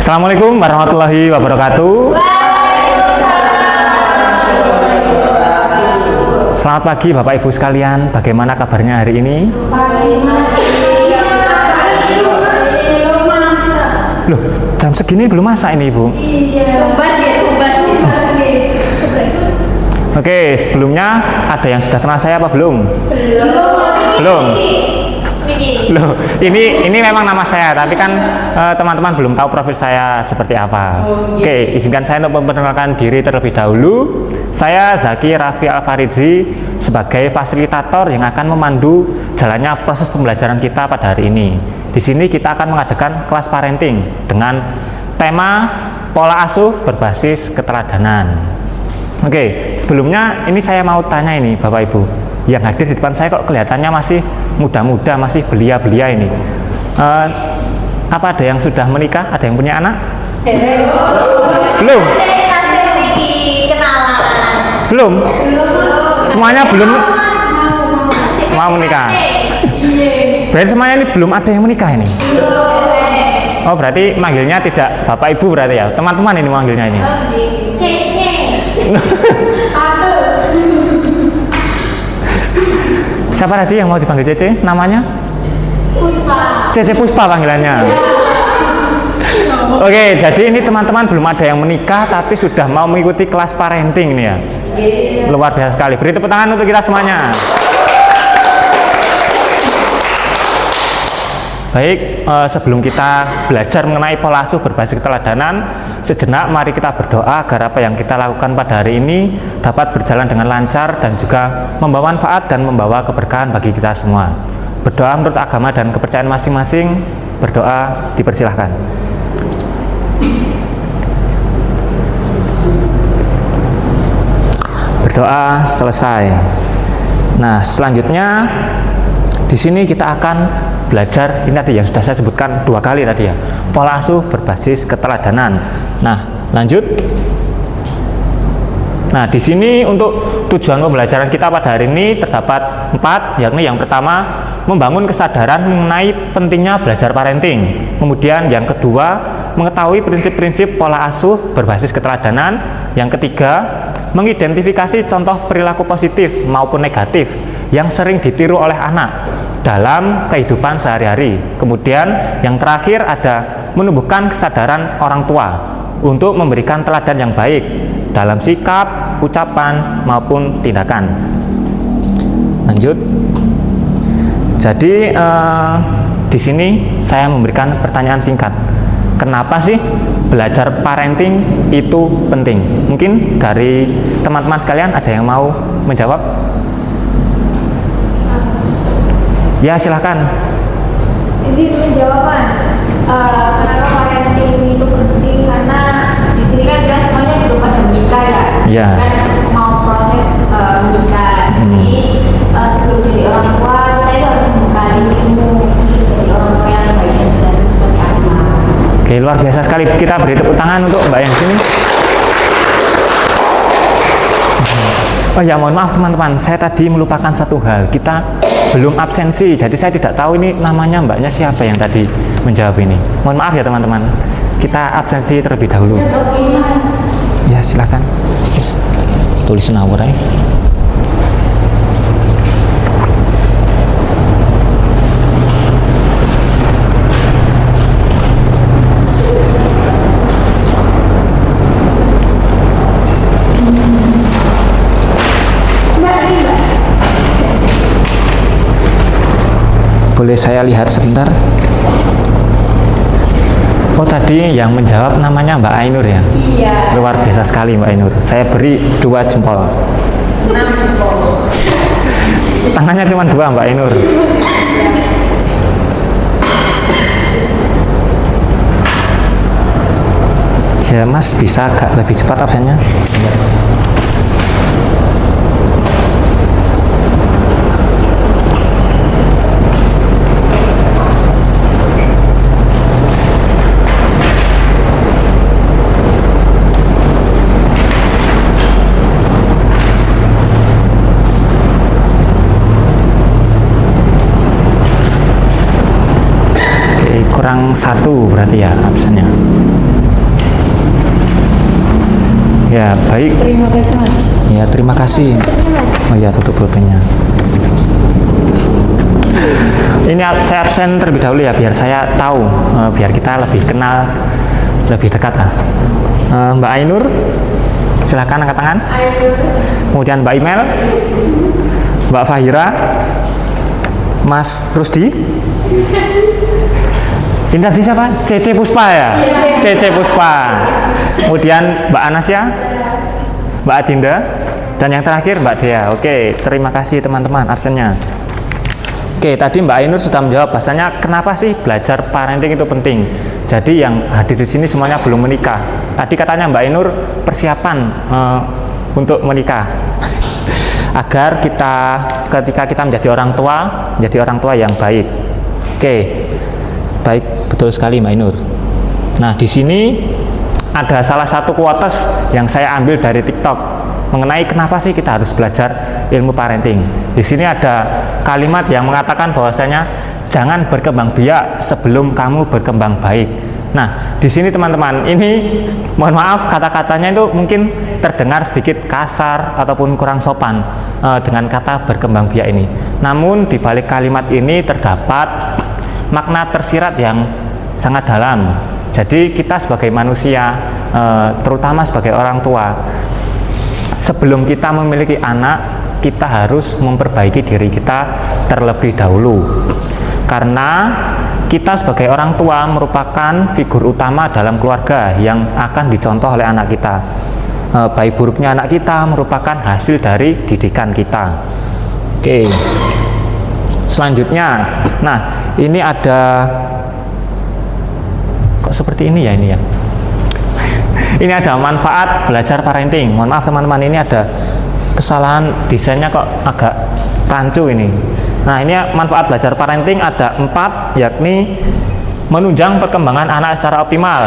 Assalamualaikum warahmatullahi wabarakatuh. Selamat pagi Bapak Ibu sekalian, bagaimana kabarnya hari ini? Loh, jam segini belum masak ini Ibu? Oke, sebelumnya ada yang sudah kenal saya apa belum? Belum. Loh, ini memang nama saya, tapi kan teman-teman belum tahu profil saya seperti apa. Oke, izinkan saya untuk memperkenalkan diri terlebih dahulu. Saya Zaki Raffi Alfaridzi sebagai fasilitator yang akan memandu jalannya proses pembelajaran kita pada hari ini. Di sini kita akan mengadakan kelas parenting dengan tema pola asuh berbasis keteladanan. Oke, sebelumnya ini saya mau tanya ini Bapak Ibu yang hadir di depan saya, kok kelihatannya masih muda-muda, masih belia-belia ini. Apa ada yang sudah menikah? Ada yang punya anak? Belum? Belum? Semuanya belum mau menikah? Berarti semuanya ini belum ada yang menikah ini? Oh, berarti manggilnya tidak Bapak Ibu berarti ya? Teman-teman ini manggilnya ini? Siapa tadi yang mau dipanggil Cece? Namanya? Puspa. Cece Puspa panggilannya. Oke, jadi ini teman-teman belum ada yang menikah tapi sudah mau mengikuti kelas parenting ini ya. Luar biasa sekali. Beri tepuk tangan untuk kita semuanya. Baik, sebelum kita belajar mengenai pola asuh berbasis keteladanan, sejenak mari kita berdoa agar apa yang kita lakukan pada hari ini dapat berjalan dengan lancar dan juga membawa manfaat dan membawa keberkahan bagi kita semua. Berdoa menurut agama dan kepercayaan masing-masing. Berdoa dipersilahkan. Berdoa selesai. Nah, selanjutnya di sini kita akan belajar ini tadi yang sudah saya sebutkan 2 kali tadi ya, pola asuh berbasis keteladanan. Nah, lanjut. Nah, di sini untuk tujuan pembelajaran kita pada hari ini terdapat 4, yakni yang pertama membangun kesadaran mengenai pentingnya belajar parenting. Kemudian yang kedua, mengetahui prinsip-prinsip pola asuh berbasis keteladanan. Yang ketiga, mengidentifikasi contoh perilaku positif maupun negatif yang sering ditiru oleh anak dalam kehidupan sehari-hari. Kemudian yang terakhir ada menumbuhkan kesadaran orang tua untuk memberikan teladan yang baik dalam sikap, ucapan maupun tindakan. Lanjut. Jadi di sini saya memberikan pertanyaan singkat. Kenapa sih belajar parenting itu penting? Mungkin dari teman-teman sekalian ada yang mau menjawab? Ya, silahkan. Izin menjawab Mas. Kenapa parenting itu penting? Karena di sini kan kita semuanya belum pada menikah ya. Iya. Kan mau proses menikah. Jadi sebelum jadi orang tua kita itu harus membekali ilmu untuk jadi orang tua yang baik dan benar seperti apa. Oke, luar biasa sekali. Kita beri tepuk tangan untuk Mbak yang di sini. Oh ya, mohon maaf teman-teman, saya tadi melupakan satu hal. Kita belum absensi, jadi saya tidak tahu ini namanya mbaknya siapa yang tadi menjawab ini. Mohon maaf ya teman-teman, kita absensi terlebih dahulu. Ya, silakan. Tulis nomor aja. Boleh saya lihat sebentar? Oh, tadi yang menjawab namanya Mbak Ainur ya? Iya. Luar biasa sekali Mbak Ainur. Saya beri 2 jempol. 6 jempol. Tangannya cuma 2 Mbak Ainur. Ya Mas, bisa agak lebih cepat absennya? kurang 1 berarti ya absennya. Ya, baik. Terima kasih Mas. Ya, terima kasih. Mas. Oh ya, tutup pulpennya. Ini saya absen terlebih dahulu ya, biar saya tahu, biar kita lebih kenal, lebih dekat lah. Mbak Ainur, silakan angkat tangan. Kemudian Mbak Imel, Mbak Fahira, Mas Rusdi. Ini tadi siapa? Cece Puspa ya? Cece Puspa. Kemudian Mbak Anasya, Mbak Adinda, dan yang terakhir Mbak Dea. Oke, terima kasih teman-teman absennya. Oke, tadi Mbak Ainur sudah menjawab bahasanya kenapa sih belajar parenting itu penting. Jadi yang hadir di sini semuanya belum menikah. Tadi katanya Mbak Ainur persiapan untuk menikah. Agar ketika kita menjadi orang tua yang baik. Oke, baik, betul sekali Mbak Ainur. Nah, di sini ada salah satu quotes yang saya ambil dari TikTok mengenai kenapa sih kita harus belajar ilmu parenting. Di sini ada kalimat yang mengatakan bahwasanya jangan berkembang biak sebelum kamu berkembang baik. Nah, di sini teman-teman, ini mohon maaf kata-katanya itu mungkin terdengar sedikit kasar ataupun kurang sopan dengan kata berkembang biak ini. Namun di balik kalimat ini terdapat makna tersirat yang sangat dalam. Jadi kita sebagai manusia, terutama sebagai orang tua, sebelum kita memiliki anak, kita harus memperbaiki diri kita terlebih dahulu. Karena kita sebagai orang tua merupakan figur utama dalam keluarga yang akan dicontoh oleh anak kita. Baik buruknya anak kita merupakan hasil dari didikan kita. Oke. Selanjutnya, nah ini ada kok seperti ini ya ini ya. Ini ada manfaat belajar parenting. Mohon maaf teman-teman, ini ada kesalahan desainnya kok agak rancu ini. Nah, ini manfaat belajar parenting ada 4, yakni menunjang perkembangan anak secara optimal.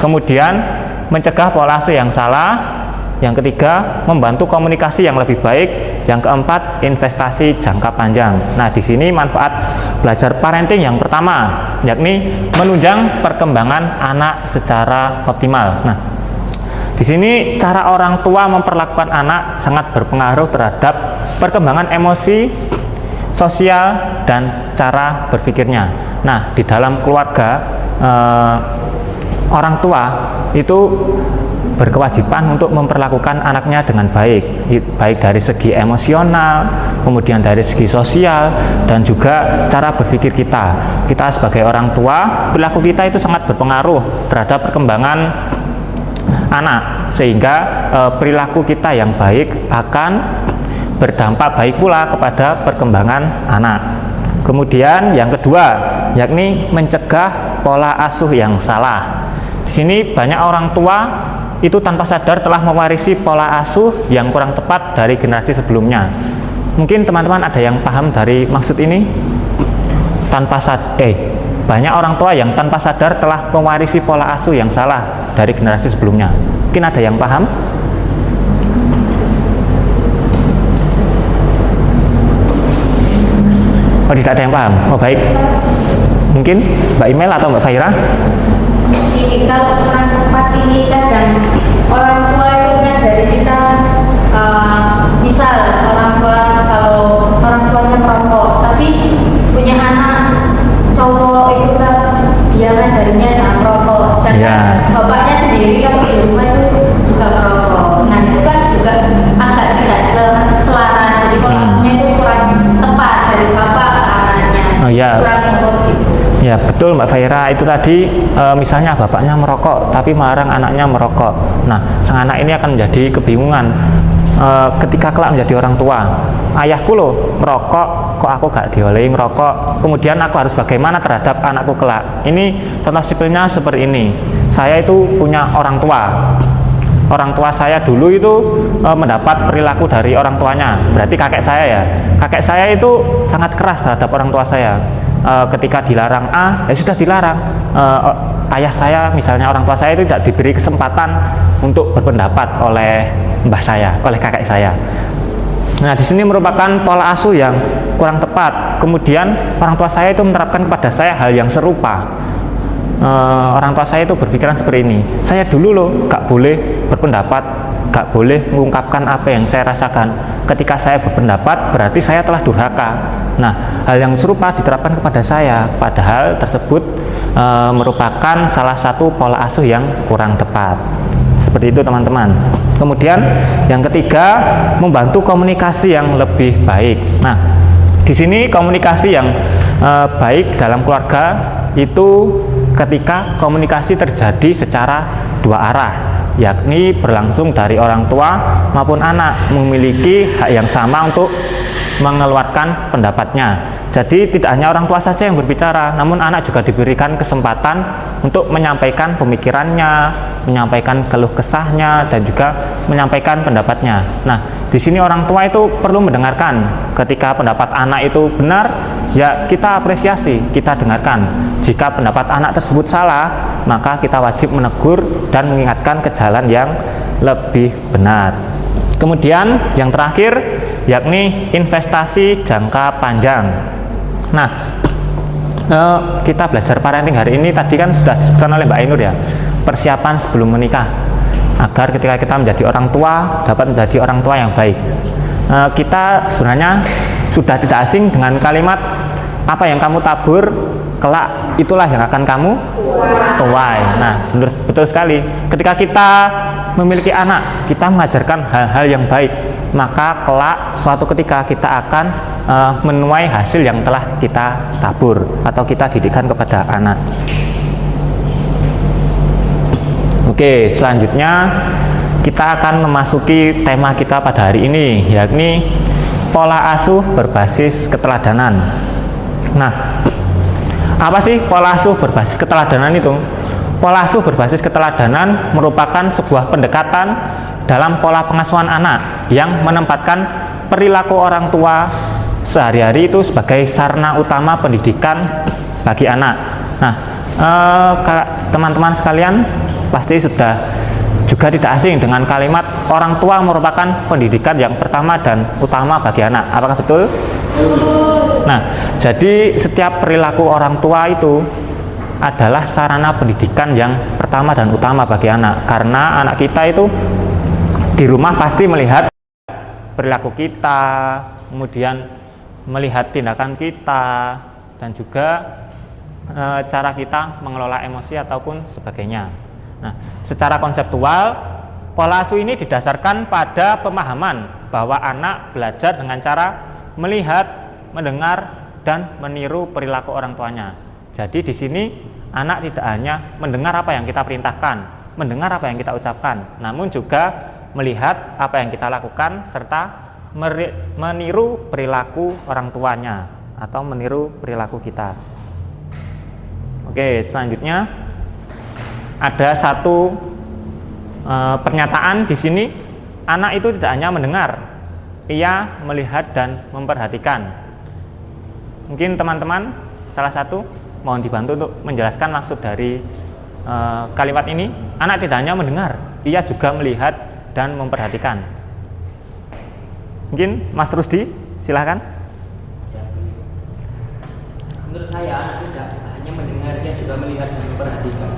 Kemudian mencegah pola asuh yang salah. Yang ketiga, membantu komunikasi yang lebih baik. Yang keempat, investasi jangka panjang. Nah, di sini manfaat belajar parenting yang pertama, yakni menunjang perkembangan anak secara optimal. Nah, di sini cara orang tua memperlakukan anak sangat berpengaruh terhadap perkembangan emosi, sosial, dan cara berpikirnya. Nah, di dalam keluarga, orang tua itu berkewajiban untuk memperlakukan anaknya dengan baik, baik dari segi emosional, kemudian dari segi sosial, dan juga cara berpikir kita. Kita sebagai orang tua, perilaku kita itu sangat berpengaruh terhadap perkembangan anak, sehingga perilaku kita yang baik akan berdampak baik pula kepada perkembangan anak. Kemudian yang kedua, yakni mencegah pola asuh yang salah. Di sini banyak orang tua itu tanpa sadar telah mewarisi pola asuh yang kurang tepat dari generasi sebelumnya. Mungkin teman-teman ada yang paham dari maksud ini? Banyak orang tua yang tanpa sadar telah mewarisi pola asuh yang salah dari generasi sebelumnya. Mungkin ada yang paham? Oh, tidak ada yang paham. Oh, baik. Mungkin Mbak Imel atau Mbak Fahira? Jadi kalau kurang tepat ini kadang orang tua itu ngajari kita, misal kalau orang tuanya merokok tapi punya anak cowok itu kan dia ngajarinya jangan merokok, sedangkan bapaknya sendiri kalau di rumah itu juga merokok. Nah, itu kan juga agak tidak selaras, jadi pola asuhnya itu kurang tepat dari bapak ke anaknya. Kurang tepat gitu. Ya, betul Mbak Fahira, itu tadi misalnya bapaknya merokok tapi melarang anaknya merokok. Nah, sang anak ini akan menjadi kebingungan ketika kelak menjadi orang tua. Ayahku loh merokok, kok aku gak diolehi ngerokok, kemudian aku harus bagaimana terhadap anakku kelak. Ini contoh simpelnya seperti ini. Saya itu punya orang tua. Orang tua saya dulu itu mendapat perilaku dari orang tuanya, berarti kakek saya ya. Kakek saya itu sangat keras terhadap orang tua saya. Ketika dilarang A, ya sudah dilarang. Ayah saya, misalnya orang tua saya itu tidak diberi kesempatan untuk berpendapat oleh mbah saya, oleh kakek saya. Nah, di sini merupakan pola asuh yang kurang tepat. Kemudian orang tua saya itu menerapkan kepada saya hal yang serupa. Orang tua saya itu berpikiran seperti ini. Saya dulu loh gak boleh berpendapat gak boleh mengungkapkan apa yang saya rasakan. Ketika saya berpendapat, berarti saya telah durhaka. Nah, hal yang serupa diterapkan kepada saya, padahal tersebut merupakan salah satu pola asuh yang kurang tepat. Seperti itu teman-teman. Kemudian yang ketiga, membantu komunikasi yang lebih baik. Nah, di sini komunikasi yang baik dalam keluarga itu ketika komunikasi terjadi secara dua arah, yakni berlangsung dari orang tua maupun anak memiliki hak yang sama untuk mengeluarkan pendapatnya. Jadi tidak hanya orang tua saja yang berbicara, namun anak juga diberikan kesempatan untuk menyampaikan pemikirannya, menyampaikan keluh kesahnya, dan juga menyampaikan pendapatnya. Nah, di sini orang tua itu perlu mendengarkan. Ketika pendapat anak itu benar, ya kita apresiasi, kita dengarkan. Jika pendapat anak tersebut salah, maka kita wajib menegur dan mengingatkan ke jalan yang lebih benar. Kemudian yang terakhir, yakni investasi jangka panjang. Nah, kita belajar parenting hari ini tadi kan sudah disebutkan oleh Mbak Ainur ya, persiapan sebelum menikah agar ketika kita menjadi orang tua dapat menjadi orang tua yang baik. Kita sebenarnya sudah tidak asing dengan kalimat apa yang kamu tabur kelak itulah yang akan kamu tuai. Nah, betul sekali. Ketika kita memiliki anak, kita mengajarkan hal-hal yang baik, maka kelak suatu ketika kita akan menuai hasil yang telah kita tabur atau kita didikan kepada anak. Oke, selanjutnya kita akan memasuki tema kita pada hari ini, yakni pola asuh berbasis keteladanan. Nah, apa sih pola asuh berbasis keteladanan itu? Pola asuh berbasis keteladanan merupakan sebuah pendekatan dalam pola pengasuhan anak yang menempatkan perilaku orang tua sehari-hari itu sebagai sarana utama pendidikan bagi anak. Nah, teman-teman sekalian pasti sudah juga tidak asing dengan kalimat orang tua merupakan pendidikan yang pertama dan utama bagi anak. Apakah betul? Nah, jadi setiap perilaku orang tua itu adalah sarana pendidikan yang pertama dan utama bagi anak, karena anak kita itu di rumah pasti melihat perilaku kita, kemudian melihat tindakan kita, dan juga cara kita mengelola emosi ataupun sebagainya. Nah, secara konseptual, pola asuh ini didasarkan pada pemahaman bahwa anak belajar dengan cara melihat, mendengar, dan meniru perilaku orang tuanya. Jadi di sini anak tidak hanya mendengar apa yang kita perintahkan, mendengar apa yang kita ucapkan, namun juga melihat apa yang kita lakukan serta meniru perilaku orang tuanya atau meniru perilaku kita. Oke, selanjutnya ada satu pernyataan di sini, anak itu tidak hanya mendengar, ia melihat dan memperhatikan. Mungkin teman-teman salah satu mohon dibantu untuk menjelaskan maksud dari kalimat ini. Anak tidak hanya mendengar, ia juga melihat dan memperhatikan. Mungkin Mas Rusdi, silahkan. Menurut saya anak tidak hanya mendengar, ia juga melihat dan memperhatikan.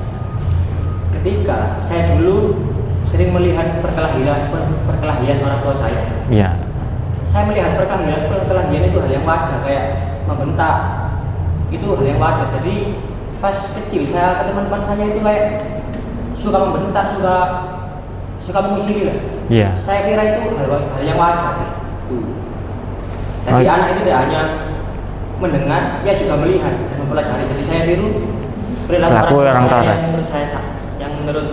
Ketika saya dulu sering melihat perkelahian orang tua saya. Iya. Saya melihat perkelahian itu hal yang wajar, kayak membentak. Itu hal yang wajar. Jadi pas kecil saya ke teman-teman saya itu kayak suka membentak, suka mengisiri lah. Iya. Saya kira itu hal yang wajar. Jadi anak itu tidak hanya mendengar, ia juga melihat dan mempelajari. Jadi saya tiru perilaku orang tua yang menurut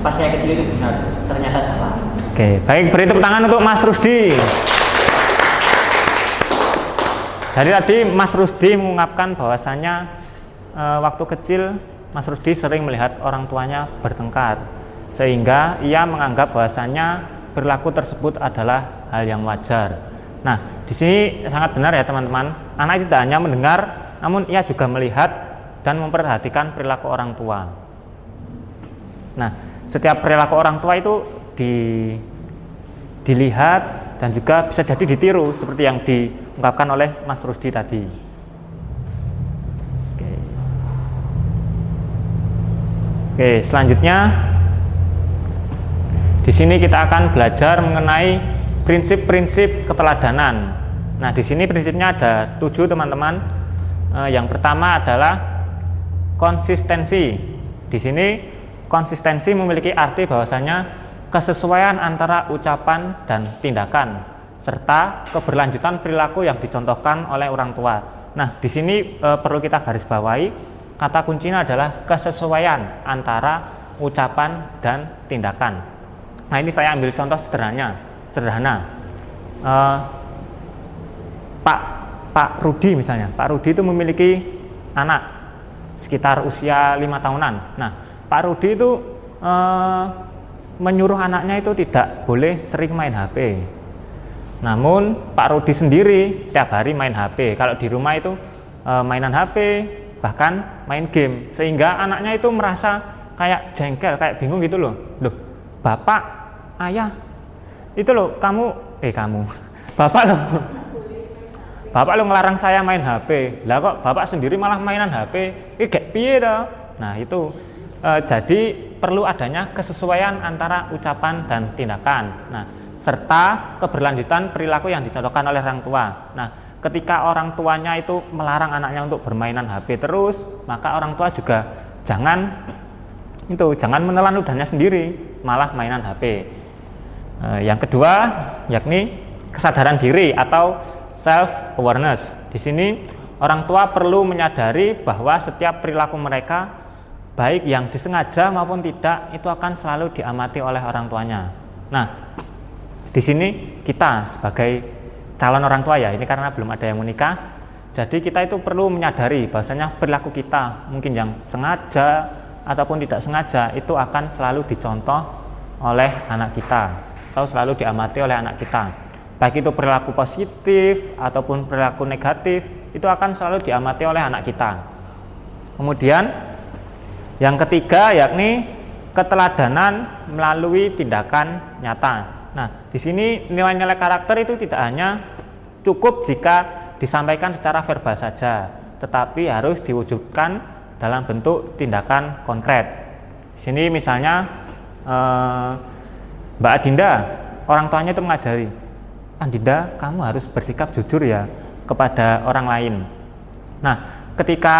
pas saya kecil itu benar, ternyata salah. Oke, baik, beri tepuk tangan untuk Mas Rusdi. Jadi tadi Mas Rusdi mengungkapkan bahwasannya waktu kecil Mas Rusdi sering melihat orang tuanya bertengkar, sehingga ia menganggap bahwasannya perilaku tersebut adalah hal yang wajar. Nah, di sini sangat benar ya teman-teman. Anak tidak hanya mendengar, namun ia juga melihat dan memperhatikan perilaku orang tua. Nah, setiap perilaku orang tua itu dilihat dan juga bisa jadi ditiru seperti yang diungkapkan oleh Mas Rusdi tadi. Oke, selanjutnya Di sini kita akan belajar mengenai prinsip-prinsip keteladanan. Nah, di sini prinsipnya ada 7 teman-teman. Yang pertama adalah konsistensi. Di sini konsistensi memiliki arti bahwasanya kesesuaian antara ucapan dan tindakan serta keberlanjutan perilaku yang dicontohkan oleh orang tua. Nah, di sini perlu kita garis bawahi, kata kuncinya adalah kesesuaian antara ucapan dan tindakan. Nah, ini saya ambil contoh sederhana. Pak Rudi misalnya. Pak Rudi itu memiliki anak sekitar usia 5 tahunan. Nah, Pak Rudi itu menyuruh anaknya itu tidak boleh sering main HP. Namun Pak Rudi sendiri tiap hari main HP. Kalau di rumah itu mainan HP, bahkan main game, sehingga anaknya itu merasa kayak jengkel, kayak bingung gitu loh. Loh, bapak, ayah, itu loh bapak lo ngelarang saya main HP. Lah kok bapak sendiri malah mainan HP? Ini kayak piye dah? Nah, itu jadi perlu adanya kesesuaian antara ucapan dan tindakan. Nah, serta keberlanjutan perilaku yang dicontohkan oleh orang tua. Nah, ketika orang tuanya itu melarang anaknya untuk bermainan HP terus, maka orang tua juga jangan menelan ludahnya sendiri, malah mainan HP. Yang kedua yakni kesadaran diri atau self awareness. Di sini orang tua perlu menyadari bahwa setiap perilaku mereka, baik yang disengaja maupun tidak, itu akan selalu diamati oleh orang tuanya. Nah, di sini kita sebagai calon orang tua ya, ini karena belum ada yang menikah, jadi kita itu perlu menyadari bahwasanya perilaku kita mungkin yang sengaja ataupun tidak sengaja itu akan selalu dicontoh oleh anak kita atau selalu diamati oleh anak kita. Baik itu perilaku positif ataupun perilaku negatif, itu akan selalu diamati oleh anak kita. Kemudian yang ketiga yakni keteladanan melalui tindakan nyata. Nah, di sini nilai-nilai karakter itu tidak hanya cukup jika disampaikan secara verbal saja, tetapi harus diwujudkan dalam bentuk tindakan konkret. Di sini misalnya Mbak Adinda, orang tuanya itu mengajari, Adinda, kamu harus bersikap jujur ya kepada orang lain. Nah, ketika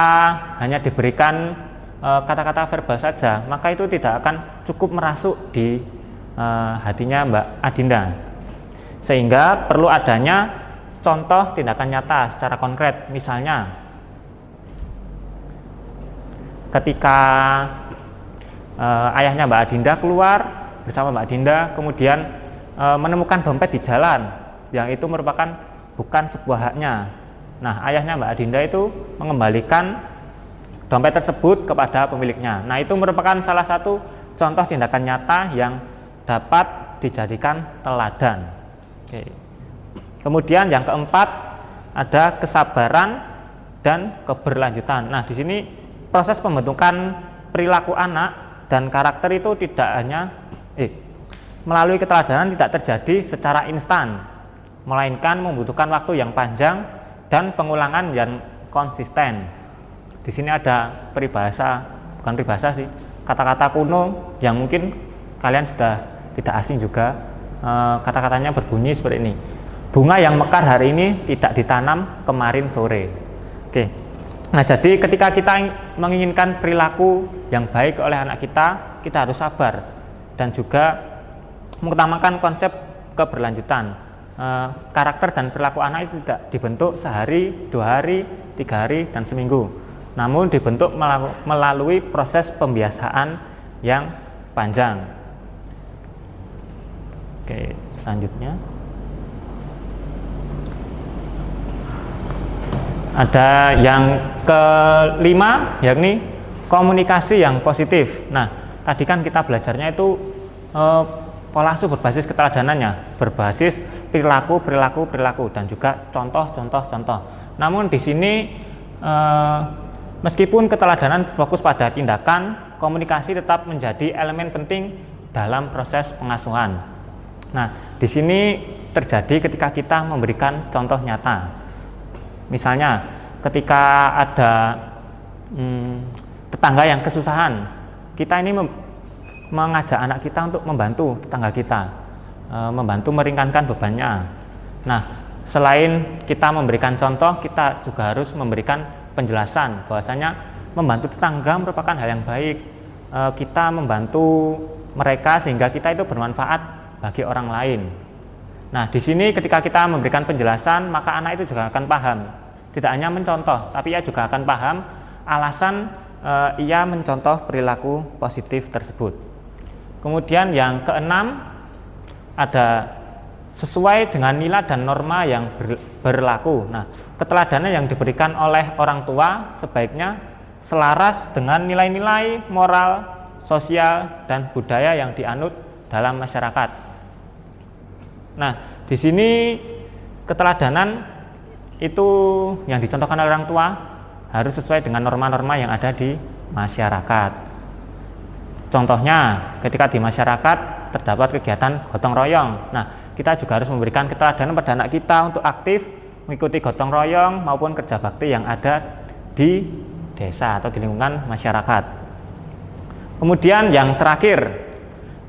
hanya diberikan kata-kata verbal saja, maka itu tidak akan cukup merasuk di hatinya Mbak Adinda, sehingga perlu adanya contoh tindakan nyata secara konkret. Misalnya ketika ayahnya Mbak Adinda keluar bersama Mbak Adinda, kemudian menemukan dompet di jalan yang itu merupakan bukan sebuah haknya. Nah, ayahnya Mbak Adinda itu mengembalikan dompet tersebut kepada pemiliknya. Nah, itu merupakan salah satu contoh tindakan nyata yang dapat dijadikan teladan. Oke. Kemudian yang keempat ada kesabaran dan keberlanjutan. Nah, di sini proses pembentukan perilaku anak dan karakter itu tidak hanya melalui keteladanan tidak terjadi secara instan, melainkan membutuhkan waktu yang panjang dan pengulangan yang konsisten. Di sini ada kata-kata kuno yang mungkin kalian sudah tidak asing juga. Kata-katanya berbunyi seperti ini: bunga yang mekar hari ini tidak ditanam kemarin sore. Oke. Nah, jadi ketika kita menginginkan perilaku yang baik oleh anak kita, kita harus sabar dan juga mengutamakan konsep keberlanjutan. Karakter dan perilaku anak itu tidak dibentuk sehari, 2 hari, 3 hari, dan seminggu, namun dibentuk melalui proses pembiasaan yang panjang. Oke, selanjutnya ada yang kelima yakni komunikasi yang positif. Nah, tadi kan kita belajarnya itu pola asuh berbasis keteladanannya, berbasis perilaku dan juga contoh. Namun di sini meskipun keteladanan fokus pada tindakan, komunikasi tetap menjadi elemen penting dalam proses pengasuhan. Nah, di sini terjadi ketika kita memberikan contoh nyata. Misalnya ketika ada tetangga yang kesusahan, kita ini mengajak anak kita untuk membantu tetangga kita, membantu meringankan bebannya. Nah, selain kita memberikan contoh, kita juga harus memberikan penjelasan bahwasanya membantu tetangga merupakan hal yang baik. Kita membantu mereka sehingga kita itu bermanfaat bagi orang lain. Nah, di sini ketika kita memberikan penjelasan, maka anak itu juga akan paham. Tidak hanya mencontoh, tapi ia juga akan paham alasan ia mencontoh perilaku positif tersebut. Kemudian yang keenam, ada sesuai dengan nilai dan norma yang berlaku. Nah, keteladanan yang diberikan oleh orang tua sebaiknya selaras dengan nilai-nilai moral, sosial, dan budaya yang dianut dalam masyarakat. Nah, di sini keteladanan itu yang dicontohkan oleh orang tua harus sesuai dengan norma-norma yang ada di masyarakat. Contohnya, ketika di masyarakat terdapat kegiatan gotong royong. Nah, kita juga harus memberikan keteladanan pada anak kita untuk aktif mengikuti gotong royong maupun kerja bakti yang ada di desa atau di lingkungan masyarakat. Kemudian yang terakhir,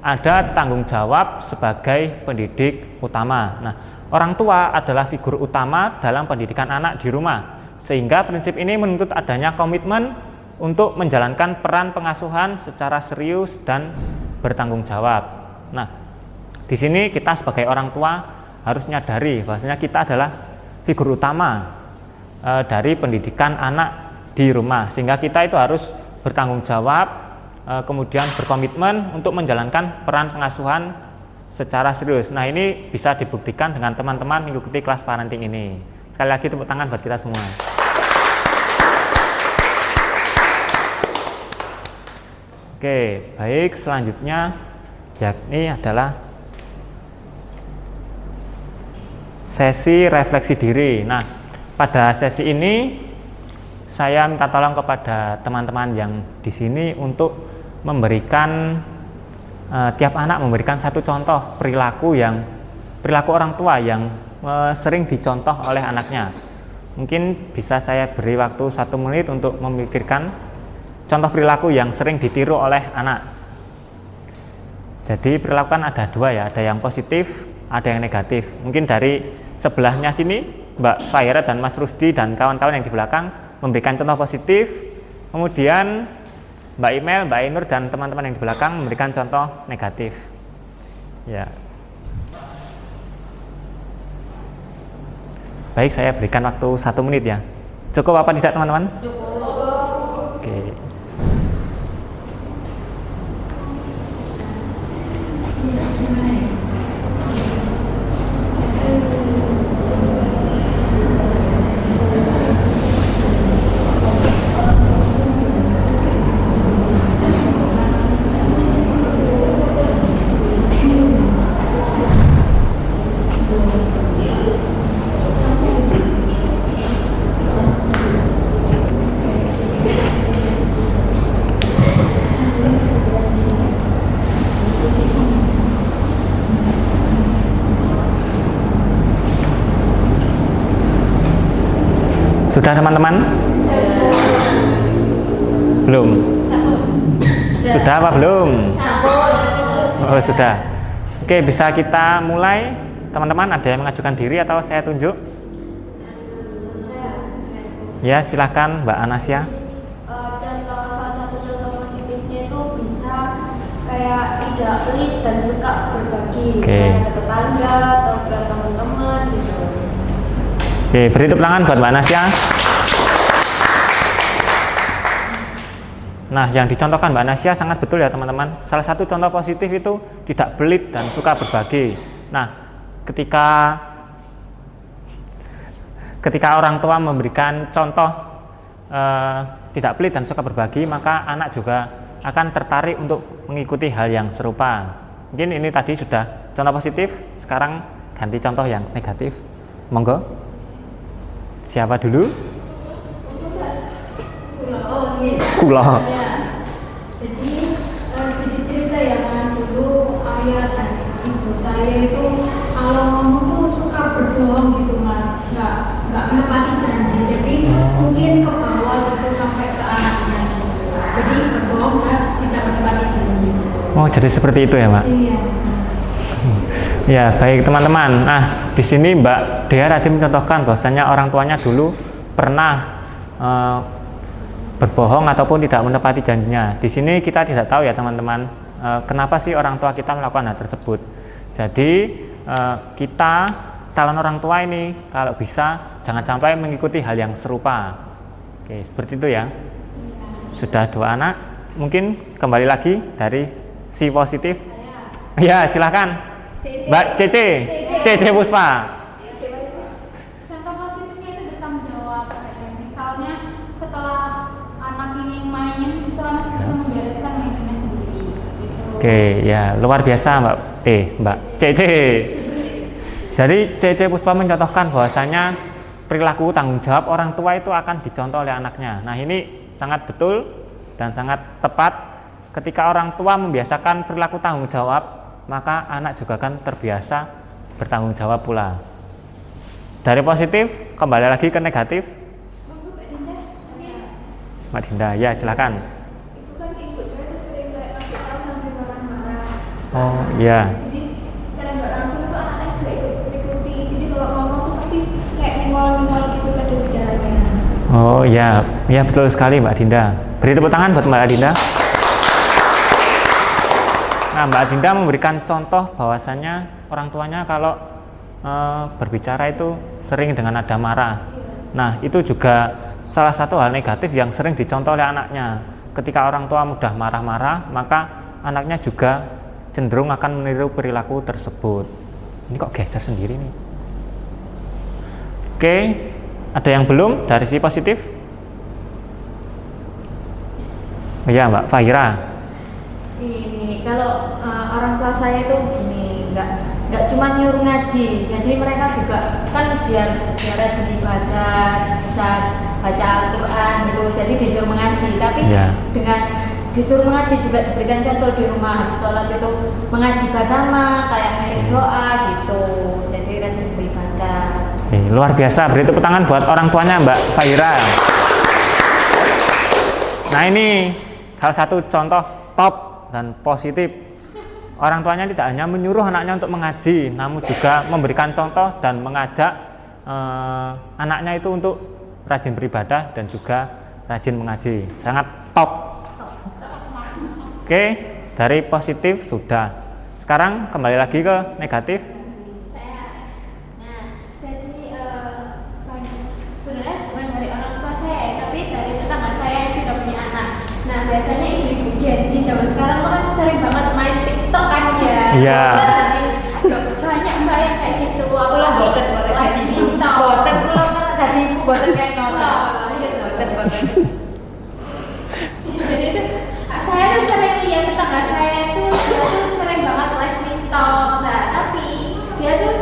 ada tanggung jawab sebagai pendidik utama. Nah, orang tua adalah figur utama dalam pendidikan anak di rumah, sehingga prinsip ini menuntut adanya komitmen untuk menjalankan peran pengasuhan secara serius dan bertanggung jawab. Nah, di sini kita sebagai orang tua harus menyadari bahwasanya kita adalah figur utama dari pendidikan anak di rumah, sehingga kita itu harus bertanggung jawab, kemudian berkomitmen untuk menjalankan peran pengasuhan secara serius. Nah, ini bisa dibuktikan dengan teman-teman mengikuti kelas parenting ini. Sekali lagi tepuk tangan buat kita semua. Oke, baik, selanjutnya yakni adalah sesi refleksi diri. Nah, pada sesi ini saya minta tolong kepada teman-teman yang di sini untuk memberikan tiap anak memberikan satu contoh perilaku orang tua yang sering dicontoh oleh anaknya. Mungkin bisa saya beri waktu 1 menit untuk memikirkan contoh perilaku yang sering ditiru oleh anak. Jadi perilaku kan ada 2 ya, ada yang positif, ada yang negatif. Mungkin dari sebelahnya sini Mbak Fahira dan Mas Rusdi dan kawan-kawan yang di belakang memberikan contoh positif, kemudian Mbak Imel, Mbak Ainur dan teman-teman yang di belakang memberikan contoh negatif. Ya. Baik, saya berikan waktu 1 menit ya. Cukup apa tidak teman-teman? Cukup. Oke. Sudah teman-teman? Belum? Sudah apa belum? Oh, sudah. Oke, bisa kita mulai. Teman-teman ada yang mengajukan diri atau saya tunjuk? Ya, silakan Mbak Anasya. Salah satu contoh positifnya itu bisa kayak tidak pelit dan suka berbagi, misalnya ke tetangga atau ke teman-teman gitu. Oke, beri tepuk tangan buat Mbak Nasya. Nah, yang dicontohkan Mbak Nasya sangat betul ya teman-teman. Salah satu contoh positif itu tidak pelit dan suka berbagi. Nah, ketika orang tua memberikan contoh tidak pelit dan suka berbagi, maka anak juga akan tertarik untuk mengikuti hal yang serupa. Mungkin ini tadi sudah contoh positif, sekarang ganti contoh yang negatif. Monggo. Siapa dulu? Kula. Jadi sedikit cerita ya Mas, dulu ayah dan ibu saya itu kalau ngomong tuh suka berbohong gitu Mas, nggak menepati janji. Jadi mungkin ke bawah gitu sampai ke anaknya. Jadi berbohong dan tidak menepati janji. Oh, jadi seperti itu ya, Mbak. Iya, Mas. Ya, baik teman-teman. Nah, di sini Mbak Dea tadi mencontohkan bahwasanya orang tuanya dulu pernah berbohong ataupun tidak menepati janjinya. Di sini kita tidak tahu ya teman-teman, kenapa sih orang tua kita melakukan hal tersebut. Jadi kita calon orang tua ini kalau bisa jangan sampai mengikuti hal yang serupa. Oke, seperti itu ya. Sudah 2 anak, mungkin kembali lagi dari si positif. Ya, silakan. Mbak Cece Puspa. Contoh positifnya itu bertanggung jawab. Kayak misalnya setelah anak ini main, itu anak bisa membereskan mainannya sendiri. Gitu. Oke, ya luar biasa Mbak Cece. Jadi Cece Puspa mencontohkan bahwasanya perilaku tanggung jawab orang tua itu akan dicontoh oleh anaknya. Nah, ini sangat betul dan sangat tepat. Ketika orang tua membiasakan perilaku tanggung jawab, maka anak juga akan terbiasa bertanggung jawab pula. Dari positif kembali lagi ke negatif. Mbak Dinda, ya silakan. Itu kan ibu saya tuh sering kayak ngasih tahu sambil marah-marah. Oh iya. Jadi cara nggak langsung itu anaknya juga ikut ikuti. Jadi kalau ngomong tuh pasti kayak ningol-ningol gitu pada bicaranya. Oh iya, ya betul sekali Mbak Dinda. Beri tepuk tangan buat Mbak Dinda. Nah, Mbak Dinda memberikan contoh bahwasannya orang tuanya kalau berbicara itu sering dengan nada marah. Nah, itu juga salah satu hal negatif yang sering dicontoh oleh anaknya. Ketika orang tua mudah marah-marah, maka anaknya juga cenderung akan meniru perilaku tersebut. Ini kok geser sendiri nih. Oke, ada yang belum dari si positif? Iya, Mbak Fahira. Ini kalau orang tua saya itu gini, nggak cuma nyuruh ngaji, jadi mereka juga kan biar rajin ibadah, bisa baca Al-Quran gitu, jadi disuruh mengaji. Tapi dengan disuruh mengaji juga diberikan contoh di rumah, harus sholat itu mengaji bersama, kayak ngirim doa gitu, jadi rajin beribadah. Luar biasa, beri tepuk tangan buat orang tuanya Mbak Fahira. Nah, ini salah satu contoh top dan positif. Orang tuanya tidak hanya menyuruh anaknya untuk mengaji, namun juga memberikan contoh dan mengajak anaknya itu untuk rajin beribadah dan juga rajin mengaji. Sangat top. Oke, dari positif sudah. Sekarang kembali lagi ke negatif. Sebenarnya bukan dari orang tua saya, tapi dari tetangga saya yang sudah punya anak. Nah, biasanya ibu-ibu Gen Z zaman sekarang kan sering banget main TikTok kan ya. Iya. Banyak mbak yang kayak gitu. Aku lah boten boleh jadi ibu. Boten kula kan jadi ibu boten kayak nonton. Iya boten. Jadi itu saya tuh sering lihat tetangga saya itu dia tuh sering banget live TikTok. Nah, tapi dia tuh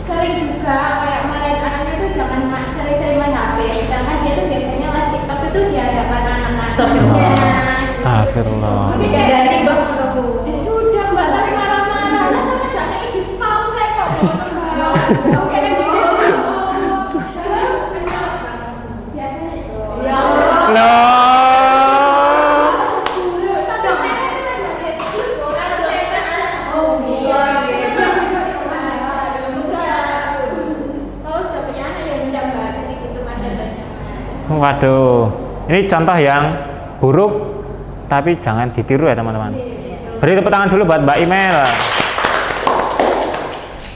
sering juga kayak marahin anaknya tuh jangan sering-sering main HP. Sedangkan dia tuh biasanya live TikTok itu di hadapan anak-anaknya. Astagfirullah. Ganti bang aku. Ya sudah mbak, tapi marah-marah. Nah, sampai gak kayak di pause saya kok. Oke, gitu. Biasanya itu. Ya Loh. Waduh, ini contoh yang buruk, tapi jangan ditiru ya teman-teman. Beri tepuk tangan dulu buat Mbak Imel.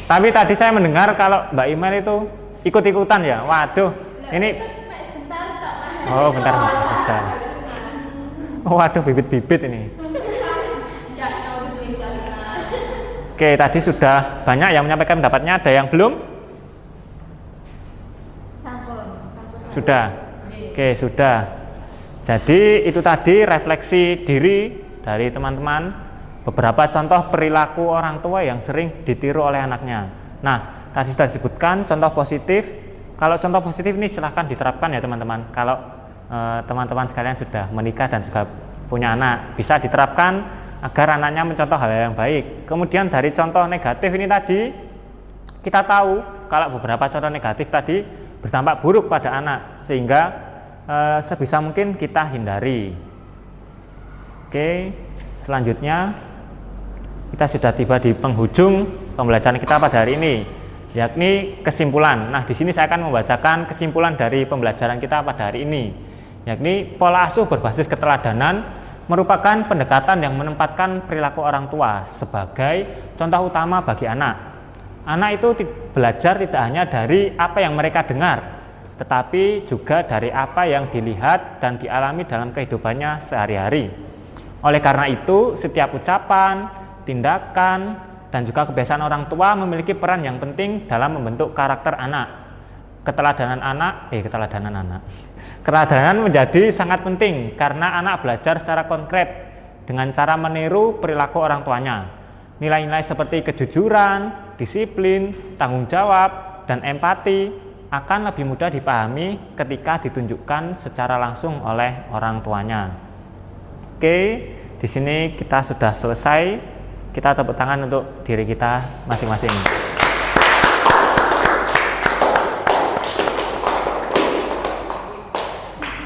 Tapi tadi saya mendengar kalau Mbak Imel itu ikut-ikutan ya. Waduh, ini. Oh, bentar saja. Waduh, bibit-bibit ini. Oke, tadi sudah banyak yang menyampaikan pendapatnya. Ada yang belum? Sudah. Oke, sudah. Jadi itu tadi refleksi diri dari teman-teman, beberapa contoh perilaku orang tua yang sering ditiru oleh anaknya. Nah, tadi sudah disebutkan contoh positif. Kalau contoh positif ini silahkan diterapkan ya teman-teman. Kalau teman-teman sekalian sudah menikah dan juga punya anak, bisa diterapkan agar anaknya mencontoh hal yang baik. Kemudian dari contoh negatif ini tadi, kita tahu kalau beberapa contoh negatif tadi berdampak buruk pada anak, sehingga sebisa mungkin kita hindari. Oke, selanjutnya kita sudah tiba di penghujung pembelajaran kita pada hari ini, yakni kesimpulan. Nah, di sini saya akan membacakan kesimpulan dari pembelajaran kita pada hari ini, yakni pola asuh berbasis keteladanan merupakan pendekatan yang menempatkan perilaku orang tua sebagai contoh utama bagi anak. Anak itu belajar tidak hanya dari apa yang mereka dengar, tetapi juga dari apa yang dilihat dan dialami dalam kehidupannya sehari-hari. Oleh karena itu, setiap ucapan, tindakan, dan juga kebiasaan orang tua memiliki peran yang penting dalam membentuk karakter anak. Keteladanan menjadi sangat penting karena anak belajar secara konkret dengan cara meniru perilaku orang tuanya. Nilai-nilai seperti kejujuran, disiplin, tanggung jawab, dan empati akan lebih mudah dipahami ketika ditunjukkan secara langsung oleh orang tuanya. Oke, di sini kita sudah selesai. Kita tepuk tangan untuk diri kita masing-masing.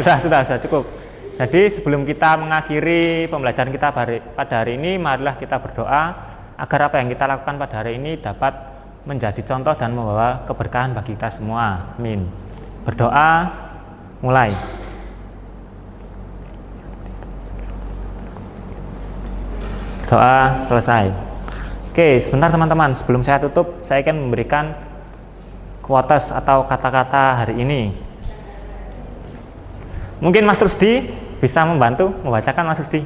Sudah cukup. Jadi sebelum kita mengakhiri pembelajaran kita pada hari ini, marilah kita berdoa agar apa yang kita lakukan pada hari ini dapat menjadi contoh dan membawa keberkahan bagi kita semua. Amin. Berdoa, mulai. Doa selesai. Oke, sebentar teman-teman, sebelum saya tutup, saya akan memberikan quotes atau kata-kata hari ini. Mungkin Mas Rusdi bisa membantu membacakan, Mas Rusdi.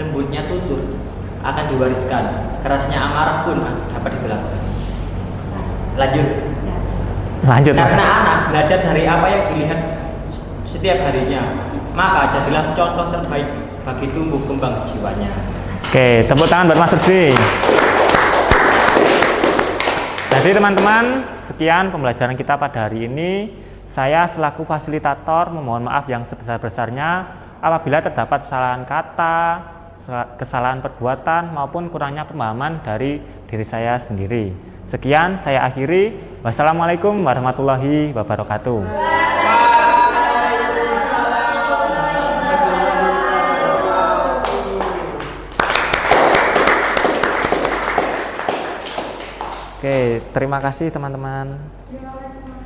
Lembutnya tutur akan diwariskan, kerasnya amarah pun dapat digelar. Lanjut. Karena anak belajar dari apa yang dilihat setiap harinya, maka jadilah contoh terbaik bagi tumbuh kembang jiwanya. Oke, tepuk tangan buat Mas Rusdi. Jadi teman-teman, sekian pembelajaran kita pada hari ini. Saya selaku fasilitator memohon maaf yang sebesar-besarnya apabila terdapat kesalahan kata, kesalahan perbuatan maupun kurangnya pemahaman dari diri saya sendiri. Sekian saya akhiri. Wassalamualaikum warahmatullahi wabarakatuh. Oke, terima kasih teman-teman. Terima kasih.